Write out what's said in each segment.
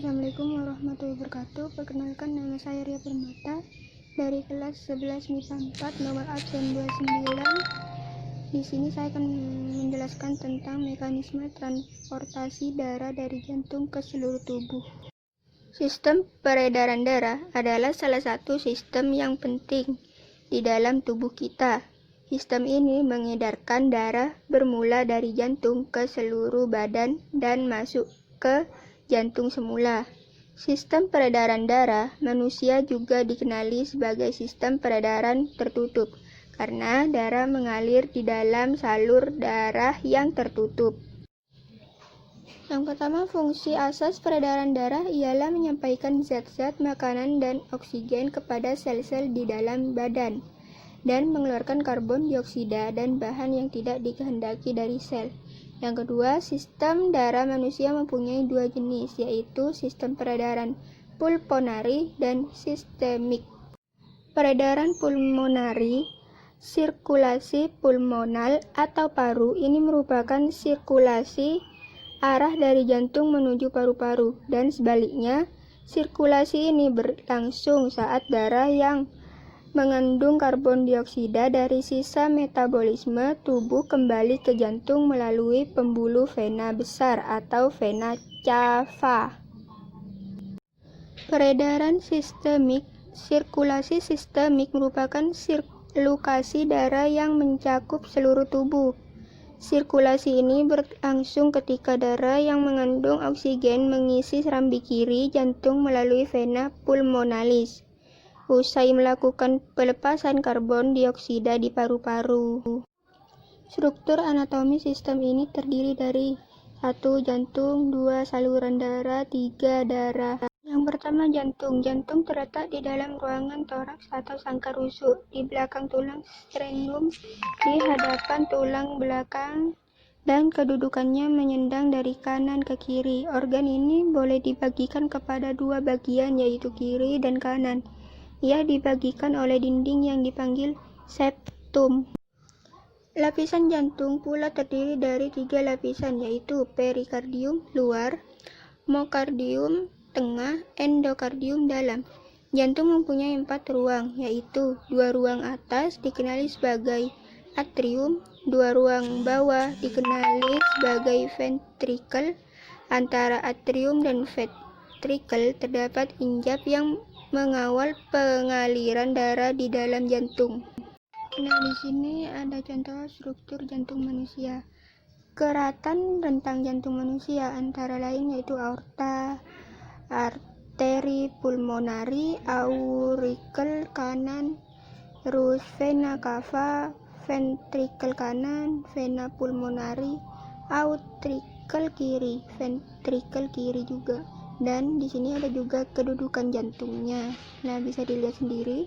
Assalamualaikum warahmatullahi wabarakatuh. Perkenalkan, nama saya Ria Permata dari kelas 11 MIPA 4 nomor absen 29. Di sini saya akan menjelaskan tentang mekanisme transportasi darah dari jantung ke seluruh tubuh. Sistem peredaran darah adalah salah satu sistem yang penting di dalam tubuh kita. Sistem ini mengedarkan darah bermula dari jantung ke seluruh badan dan masuk ke jantung semula. Sistem peredaran darah manusia juga dikenali sebagai sistem peredaran tertutup, karena darah mengalir di dalam salur darah yang tertutup. Yang pertama, fungsi asas peredaran darah ialah menyampaikan zat-zat makanan dan oksigen kepada sel-sel di dalam badan, dan mengeluarkan karbon dioksida dan bahan yang tidak dikehendaki dari sel. Yang kedua, sistem darah manusia mempunyai dua jenis, yaitu sistem peredaran pulmonari dan sistemik. Peredaran pulmonari, sirkulasi pulmonal atau paru, ini merupakan sirkulasi arah dari jantung menuju paru-paru, dan sebaliknya, sirkulasi ini berlangsung saat darah yang mengandung karbon dioksida dari sisa metabolisme tubuh kembali ke jantung melalui pembuluh vena besar atau vena cava. Peredaran sistemik, sirkulasi sistemik merupakan sirkulasi darah yang mencakup seluruh tubuh. Sirkulasi ini berlangsung ketika darah yang mengandung oksigen mengisi serambi kiri jantung melalui vena pulmonalis, usai melakukan pelepasan karbon dioksida di paru-paru. Struktur anatomi sistem ini terdiri dari 1. Jantung, 2. Saluran darah, 3. Darah. Yang pertama, jantung. Jantung terletak di dalam ruangan toraks atau sangkar rusuk, di belakang tulang sternum, di hadapan tulang belakang, dan kedudukannya menyendang dari kanan ke kiri. Organ ini boleh dibagikan kepada dua bagian, yaitu kiri dan kanan. Ia dibagikan oleh dinding yang dipanggil septum. Lapisan jantung pula terdiri dari 3 lapisan, yaitu perikardium luar, myokardium tengah, endokardium dalam. Jantung mempunyai 4 ruang, yaitu 2 ruang atas dikenali sebagai atrium, 2 ruang bawah dikenali sebagai ventricle. Antara atrium dan ventricle terdapat injap yang mengawal pengaliran darah di dalam jantung. Nah, di sini ada contoh struktur jantung manusia. Keratan rentang jantung manusia antara lain yaitu aorta, arteri pulmonari, aurikel kanan, terus vena cava, ventrikel kanan, vena pulmonari, aurikel kiri, ventrikel kiri juga. Dan di sini ada juga kedudukan jantungnya. Nah, bisa dilihat sendiri.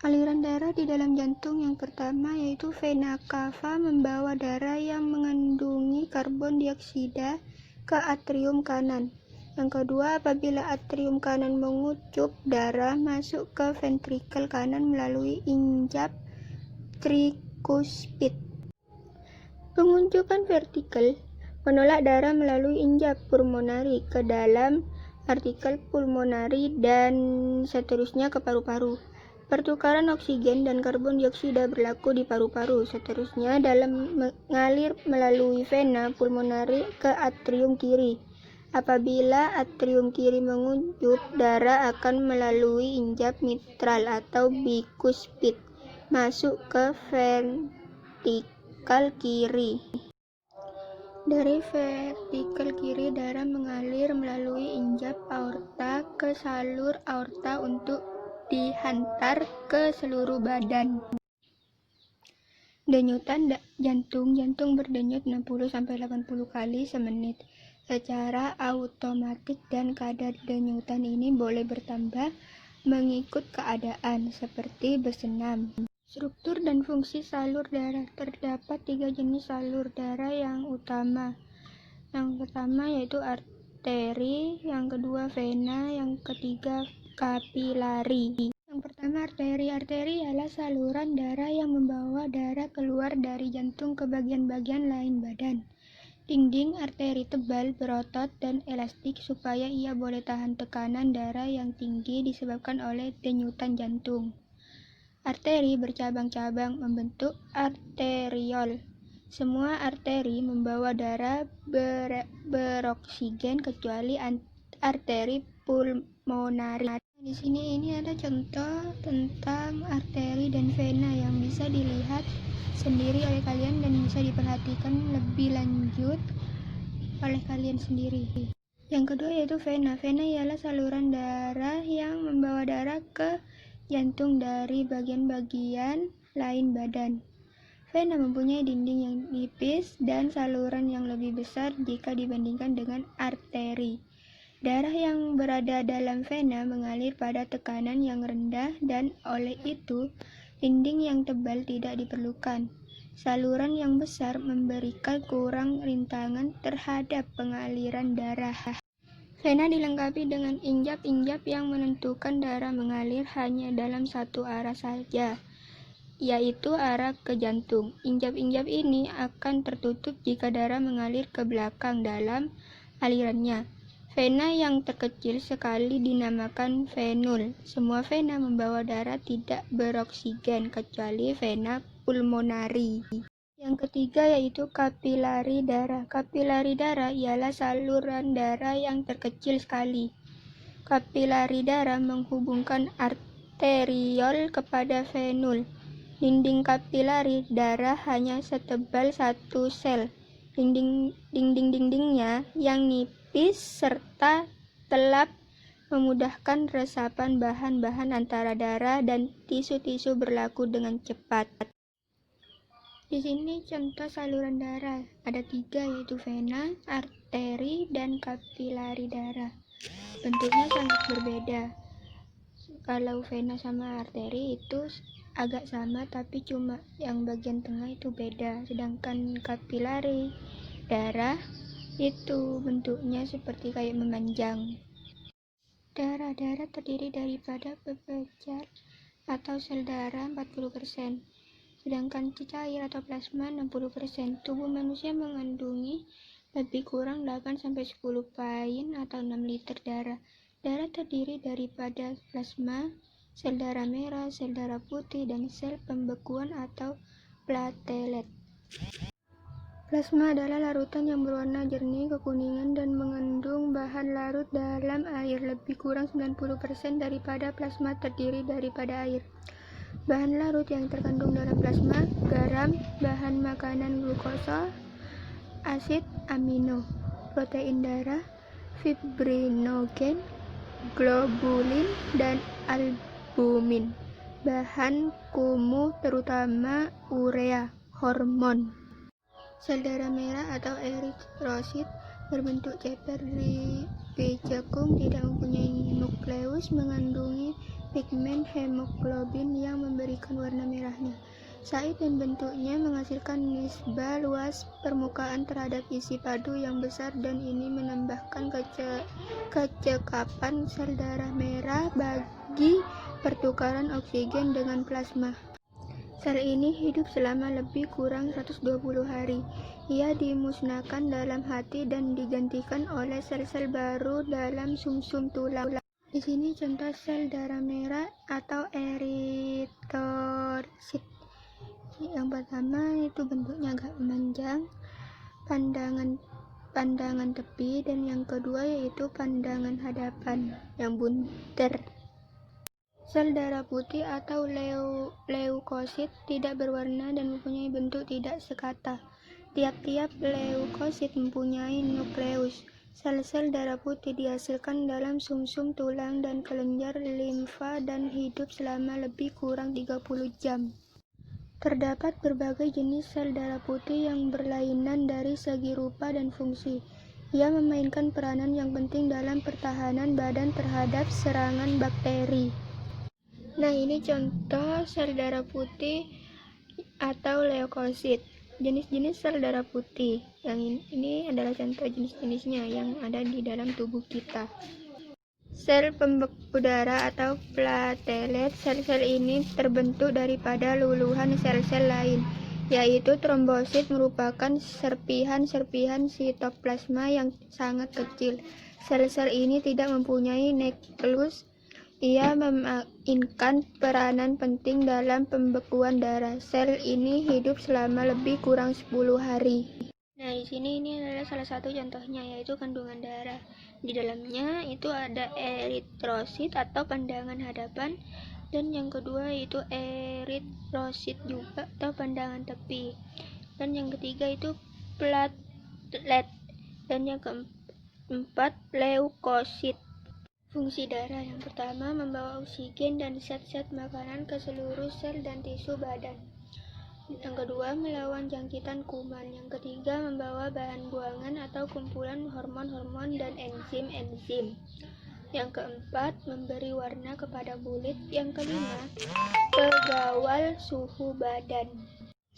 Aliran darah di dalam jantung yang pertama yaitu vena cava membawa darah yang mengandungi karbon dioksida ke atrium kanan. Yang kedua, apabila atrium kanan mengucup, darah masuk ke ventrikel kanan melalui injap trikuspid. Penguncupan vertikal menolak darah melalui injap pulmonari ke dalam artikel pulmonari dan seterusnya ke paru-paru. Pertukaran oksigen dan karbon dioksida berlaku di paru-paru, seterusnya dalam mengalir melalui vena pulmonari ke atrium kiri. Apabila atrium kiri menguncup, darah akan melalui injap mitral atau bikuspid masuk ke vertikal kiri. Dari vertikal kiri, darah mengalir melalui injap aorta ke salur aorta untuk dihantar ke seluruh badan. Denyutan jantung. Jantung berdenyut 60-80 kali semenit secara automatik, dan kadar denyutan ini boleh bertambah mengikut keadaan, seperti bersenam. Struktur dan fungsi salur darah. Terdapat 3 jenis salur darah yang utama. Yang pertama yaitu arteri, yang kedua vena, yang ketiga kapilari. Yang pertama arteri. Arteri adalah saluran darah yang membawa darah keluar dari jantung ke bagian-bagian lain badan. Dinding arteri tebal, berotot, dan elastik supaya ia boleh tahan tekanan darah yang tinggi disebabkan oleh denyutan jantung. Arteri bercabang-cabang membentuk arteriol. Semua arteri membawa darah beroksigen kecuali arteri pulmonari. Di sini ini ada contoh tentang arteri dan vena yang bisa dilihat sendiri oleh kalian dan bisa diperhatikan lebih lanjut oleh kalian sendiri. Yang kedua yaitu vena. Vena ialah saluran darah yang membawa darah ke jantung dari bagian-bagian lain badan. Vena mempunyai dinding yang nipis dan saluran yang lebih besar jika dibandingkan dengan arteri. Darah yang berada dalam vena mengalir pada tekanan yang rendah dan oleh itu dinding yang tebal tidak diperlukan. Saluran yang besar memberikan kurang rintangan terhadap pengaliran darah. Vena dilengkapi dengan injap-injap yang menentukan darah mengalir hanya dalam satu arah saja, yaitu arah ke jantung. Injap-injap ini akan tertutup jika darah mengalir ke belakang dalam alirannya. Vena yang terkecil sekali dinamakan venul. Semua vena membawa darah tidak beroksigen kecuali vena pulmonari. Yang ketiga yaitu kapilari darah. Kapilari darah ialah saluran darah yang terkecil sekali. Kapilari darah menghubungkan arteriol kepada venul. Dinding kapilari darah hanya setebal satu sel. Dinding-dindingnya yang nipis serta telap memudahkan resapan bahan-bahan antara darah dan tisu-tisu berlaku dengan cepat. Di sini contoh saluran darah ada 3 yaitu vena, arteri, dan kapilari darah. Bentuknya sangat berbeda. Kalau vena sama arteri itu agak sama tapi cuma yang bagian tengah itu beda, sedangkan kapilari darah itu bentuknya seperti kayak memanjang. Darah terdiri daripada pepejar atau sel darah 40%, sedangkan cair atau plasma 60%. Tubuh manusia mengandungi lebih kurang 8-10 pain atau 6 liter darah. Darah terdiri daripada plasma, sel darah merah, sel darah putih, dan sel pembekuan atau platelet. Plasma adalah larutan yang berwarna jernih kekuningan dan mengandung bahan larut dalam air. Lebih kurang 90% daripada plasma terdiri daripada air. Bahan larut yang terkandung dalam plasma: garam, bahan makanan glukosa, asid amino, protein darah, fibrinogen, globulin, dan albumin. Bahan kumuh terutama urea, hormon. Sel darah merah atau eritrosit berbentuk ceper di jangkung, tidak mempunyai nukleus, mengandungi pigmen hemoglobin yang memberikan warna merahnya. Size dan bentuknya menghasilkan nisbah luas permukaan terhadap isi padu yang besar, dan ini menambahkan kecekapan sel darah merah bagi pertukaran oksigen dengan plasma. Sel ini hidup selama lebih kurang 120 hari. Ia dimusnahkan dalam hati dan digantikan oleh sel-sel baru dalam sumsum tulang. Di sini contoh sel darah merah atau eritrosit. Yang pertama itu bentuknya agak memanjang, pandangan tepi, dan yang kedua yaitu pandangan hadapan yang bunter. Sel darah putih atau leukosit tidak berwarna dan mempunyai bentuk tidak sekata. Tiap-tiap leukosit mempunyai nukleus. Sel-sel darah putih dihasilkan dalam sumsum tulang dan kelenjar limfa dan hidup selama lebih kurang 30 jam. Terdapat berbagai jenis sel darah putih yang berlainan dari segi rupa dan fungsi. Ia memainkan peranan yang penting dalam pertahanan badan terhadap serangan bakteri. Nah, ini contoh sel darah putih atau leukosit. Jenis-jenis sel darah putih. Yang ini adalah contoh jenis-jenisnya yang ada di dalam tubuh kita. Sel pembeku darah atau platelet. Sel-sel ini terbentuk daripada luluhan sel-sel lain. yaitu trombosit merupakan serpihan-serpihan sitoplasma yang sangat kecil. Sel-sel ini tidak mempunyai nuklus. Ia memainkan peranan penting dalam pembekuan darah. Sel ini hidup selama lebih kurang 10 hari. Nah, di sini ini adalah salah satu contohnya, yaitu kandungan darah. Di dalamnya itu ada eritrosit atau pandangan hadapan, dan yang kedua itu eritrosit juga atau pandangan tepi, dan yang ketiga itu platelet, dan yang keempat leukosit. Fungsi darah yang pertama membawa oksigen dan zat-zat makanan ke seluruh sel dan tisu badan. Yang kedua melawan jangkitan kuman. Yang ketiga membawa bahan buangan atau kumpulan hormon-hormon dan enzim-enzim. Yang keempat memberi warna kepada kulit. Yang kelima pengawal suhu badan.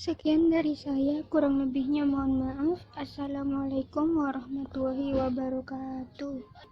Sekian dari saya, kurang lebihnya mohon maaf. Assalamualaikum warahmatullahi wabarakatuh.